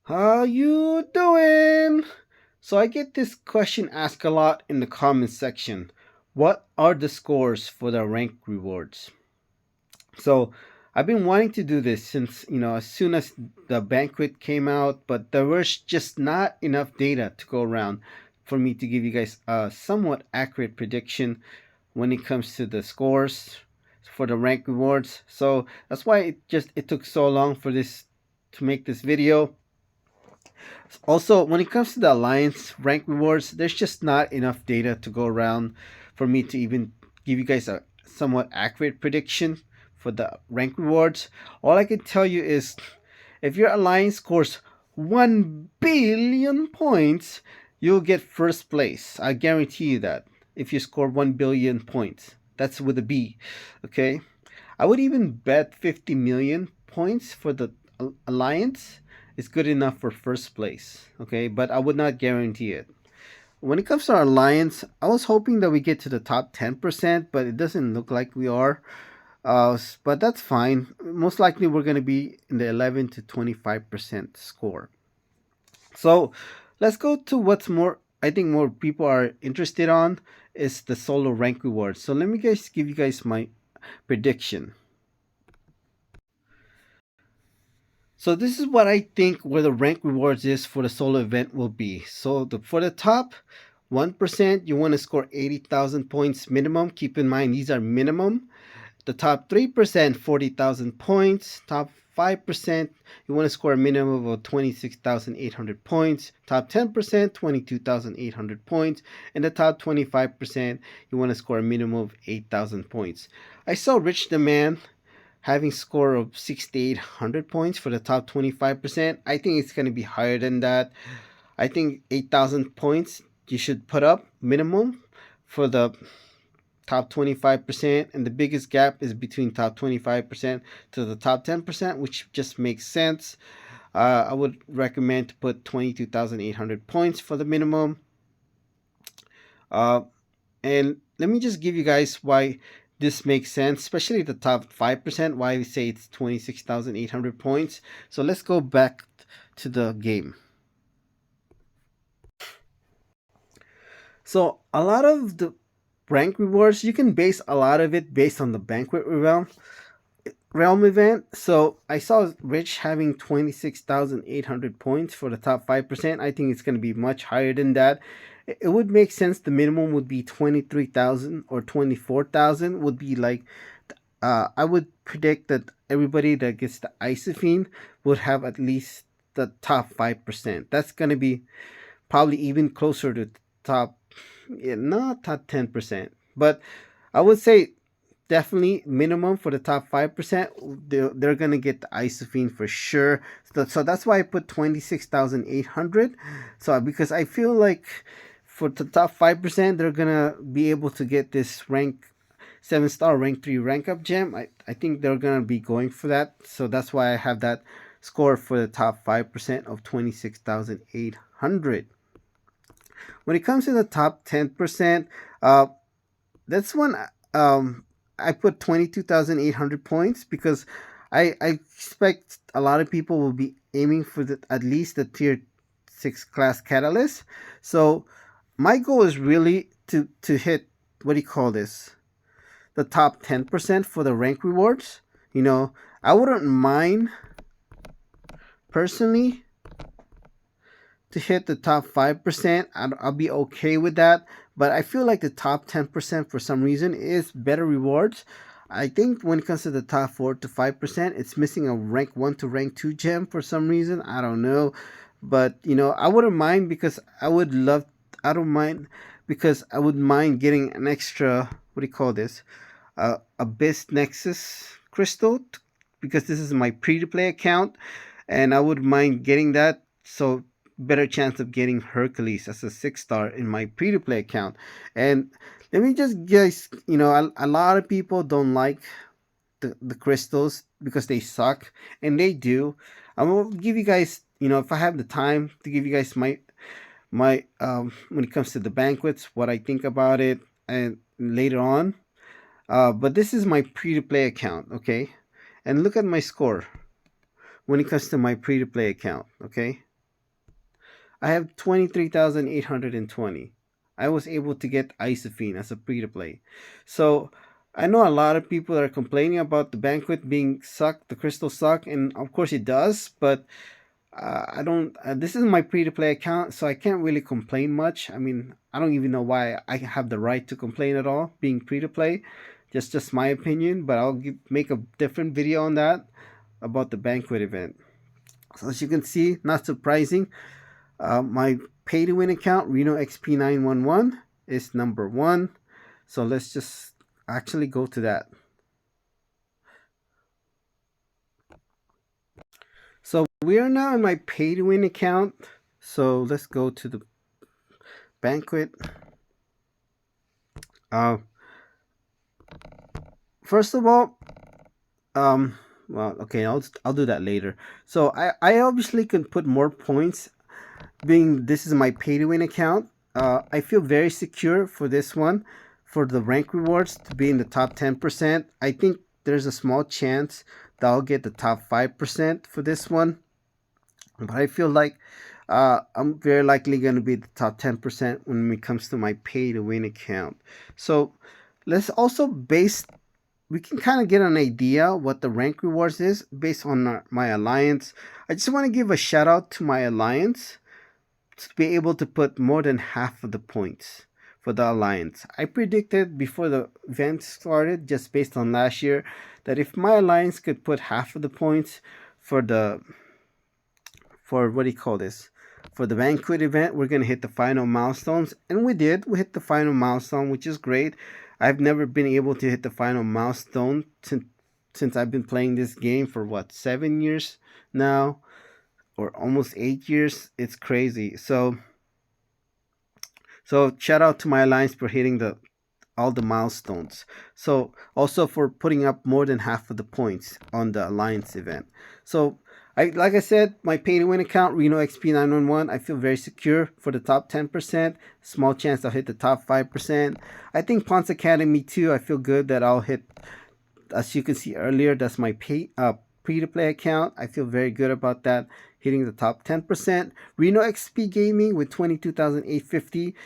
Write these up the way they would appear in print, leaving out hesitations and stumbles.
How you doing? So I get this question asked a lot in the comments section. What are the scores for the rank rewards? So I've been wanting to do this since, as soon as the Banquet came out, but there was just not enough data to go around for me to give you guys a somewhat accurate prediction when it comes to the scores for the rank rewards. So that's why it took so long for this to make this video. Also, when it comes to the Alliance rank rewards, there's just not enough data to go around for me to even give you guys a somewhat accurate prediction for the rank rewards. All I can tell you is if your Alliance scores 1 billion points, you'll get first place. I guarantee you that. If you score 1 billion points, that's with a B. Okay? I would even bet 50 million points for the Alliance is good enough for first place. Okay, but I would not guarantee it. When it comes to our Alliance, I was hoping that we get to the top 10%, but it doesn't look like we are. But that's fine. Most likely, we're going to be in the 11 to 25% score. So let's go to what's more, I think more people are interested on is the solo rank reward. So let me guys give you guys my prediction. So this is what I think where the rank rewards is for the solo event will be. So for the top 1%, you want to score 80,000 points minimum. Keep in mind these are minimum. The top 3%, 40,000 points. Top 5%, you want to score a minimum of 26,800 points. Top 10%, 22,800 points. And the top 25%, you want to score a minimum of 8,000 points. I saw Rich the Man having score of 6,800 points for the top 25%. I think it's going to be higher than that. I think 8,000 points you should put up minimum for the top 25%, and the biggest gap is between top 25% to the top 10%, which just makes sense. I would recommend to put 22,800 points for the minimum. And let me just give you guys why this makes sense, especially the top 5%, why we say it's 26,800 points. So let's go back to the game. So a lot of the rank rewards, you can base a lot of it based on the Banquet realm event. So I saw Rich having 26,800 points for the top 5%. I think it's going to be much higher than that. It would make sense the minimum would be 23,000 or 24,000 would be like I would predict that everybody that gets the Isophene would have at least the top 5%. That's going to be probably even closer to top, yeah, not top 10%, but I would say definitely minimum for the top 5%. They're going to get the Isophene for sure. So that's why I put 26,800. So because I feel like for the top 5%, they're going to be able to get this rank 7-star, rank 3 rank up gem. I think they're going to be going for that. So that's why I have that score for the top 5% of 26,800. When it comes to the top 10%, that's when I put 22,800 points because I expect a lot of people will be aiming for at least the tier 6 class catalyst. So my goal is really to hit, what do you call this, the top 10% for the rank rewards. I wouldn't mind personally to hit the top 5%. I'll be okay with that. But I feel like the top 10% for some reason is better rewards. I think when it comes to the top 4 to 5%, it's missing a rank 1 to rank 2 gem for some reason. I don't know. But, I wouldn't mind because I don't mind because I would mind getting an extra, what do you call this? Abyss Nexus crystal because this is my free-to-play account. And I would mind getting that. So better chance of getting Hercules as a 6-star in my free-to-play account. And let me just guess, a lot of people don't like the crystals because they suck, and they do. I'm gonna give you guys, if I have the time to give you guys my when it comes to the banquets, what I think about it, and later on. But this is my free-to-play account, okay? And look at my score when it comes to my free-to-play account, okay? I have 23,820. I was able to get Isophene as a free to play. So I know a lot of people are complaining about the Banquet being sucked, the crystal suck, and of course it does, but I don't. This is my free to play account, so I can't really complain much. I mean, I don't even know why I have the right to complain at all, being free to play. Just my opinion, but make a different video on that about the Banquet event. So as you can see, not surprising, my pay to win account, Reno XP911, is number one. So let's just actually go to that. So we are now in my pay to win account. So let's go to the Banquet. Uh, First of all, well, okay, I'll do that later. So I obviously can put more points, being this is my pay to win account. I feel very secure for this one, for the rank rewards to be in the top 10%. I think there's a small chance that I'll get the top 5% for this one, but I feel like I'm very likely going to be the top 10% when it comes to my pay to win account. So let's also base, we can kind of get an idea what the rank rewards is based on my alliance. I just want to give a shout out to my alliance to be able to put more than half of the points for the alliance. I predicted before the event started, just based on last year, that if my alliance could put half of the points for the, for what do you call this, for the Banquet event, we're gonna hit the final milestones, and we did. We hit the final milestone, which is great. I've never been able to hit the final milestone since I've been playing this game for what, 7 years now, or almost 8 years. It's crazy. So shout out to my alliance for hitting the all the milestones. So also for putting up more than half of the points on the alliance event. So like I said, my pay to win account, Reno XP911, I feel very secure for the top 10%. Small chance I'll hit the top 5%. I think Ponce Academy too, I feel good that I'll hit, as you can see earlier, that's my free to play account. I feel very good about that, hitting the top 10%. Reno XP Gaming with 22,850.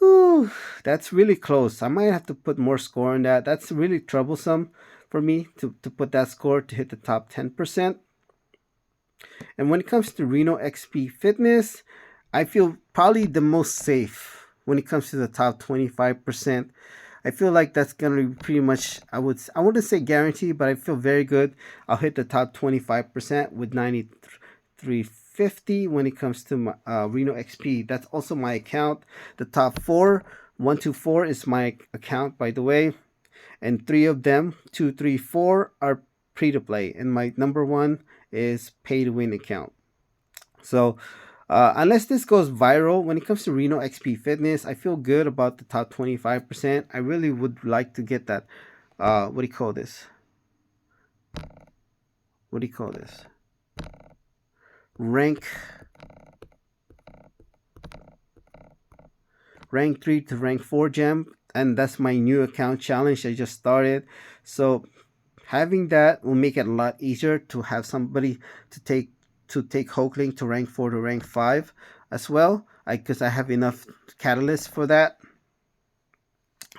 Ooh, that's really close. I might have to put more score on that. That's really troublesome for me to put that score to hit the top 10%. And when it comes to Reno XP Fitness, I feel probably the most safe when it comes to the top 25%. I feel like that's gonna be pretty much, I wouldn't say guaranteed, but I feel very good. I'll hit the top 25% with 9350 when it comes to my, Reno XP. That's also my account. The top four, 124 is my account, by the way, and three of them, 2, 3, 4, are free to play, and my number one is pay to win account. So unless this goes viral, when it comes to Reno XP Fitness, I feel good about the top 25%. I really would like to get that. What do you call this? What do you call this? Rank 3 to rank 4 gem, and that's my new account challenge I just started. So having that will make it a lot easier to have somebody to take Hulkling to rank 4 to rank 5 as well, because I have enough catalysts for that.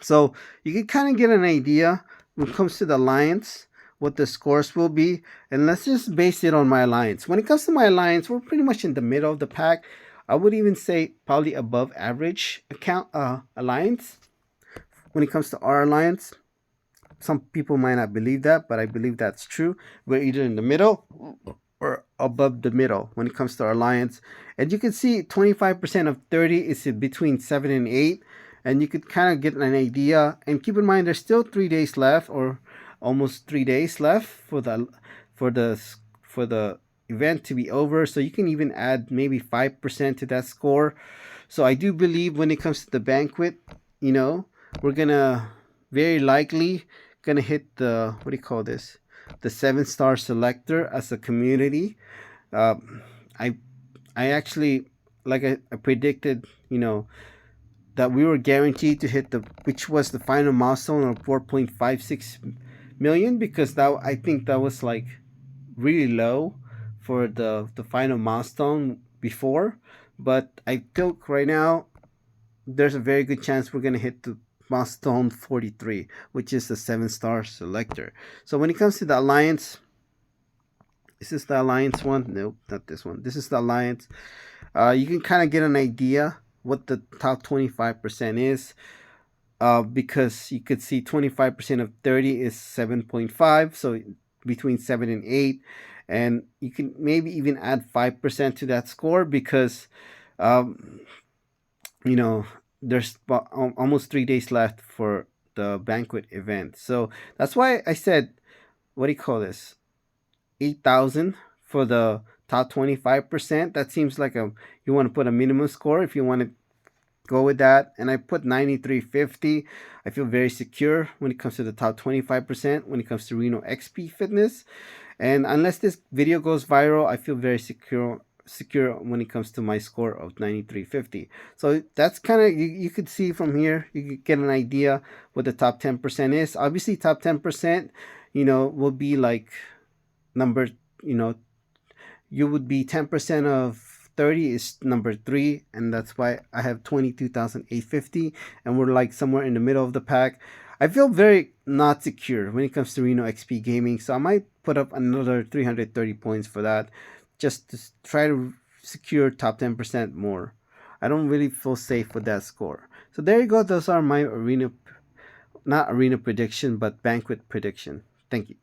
So you can kind of get an idea when it comes to the alliance what the scores will be, and let's just base it on my alliance. When it comes to my alliance, we're pretty much in the middle of the pack. I would even say probably above average account alliance when it comes to our alliance. Some people might not believe that, but I believe that's true. We're either in the middle or above the middle when it comes to our alliance. And you can see 25% of 30 is between 7 and 8. And you could kind of get an idea. And keep in mind, there's still 3 days left, or almost 3 days left for the event to be over. So you can even add maybe 5% to that score. So I do believe when it comes to the Banquet, we're gonna very likely gonna hit the, what do you call this, the 7-star selector as a community. I actually, like I predicted, that we were guaranteed to hit which was the final milestone of 4.56 million, because I think that was like really low for the final milestone before, but I think right now there's a very good chance we're gonna hit the milestone 43, which is the 7-star selector. So when it comes to the alliance, is this the alliance one? Nope, not this one. This is the alliance. You can kind of get an idea what the top 25% is, because you could see 25% of 30 is 7.5, so between 7 and 8. And you can maybe even add 5% to that score because, um, you know, there's almost 3 days left for the banquet event. So that's why I said, what do you call this? 8,000 for the top 25%. That seems like you want to put a minimum score if you want to go with that. And I put 9350. I feel very secure when it comes to the top 25%, when it comes to Reno XP Fitness. And unless this video goes viral, I feel very secure when it comes to my score of 9350. So that's kind of, you could see from here, you could get an idea what the top 10% is. Obviously top 10%, will be like number, you know, you would be 10% of 30 is number 3, and that's why I have 22,850, and we're like somewhere in the middle of the pack. I feel very not secure when it comes to Reno XP Gaming, so I might put up another 330 points for that just to try to secure top 10% more. I don't really feel safe with that score. So there you go. Those are my arena, not arena prediction, but banquet prediction. Thank you.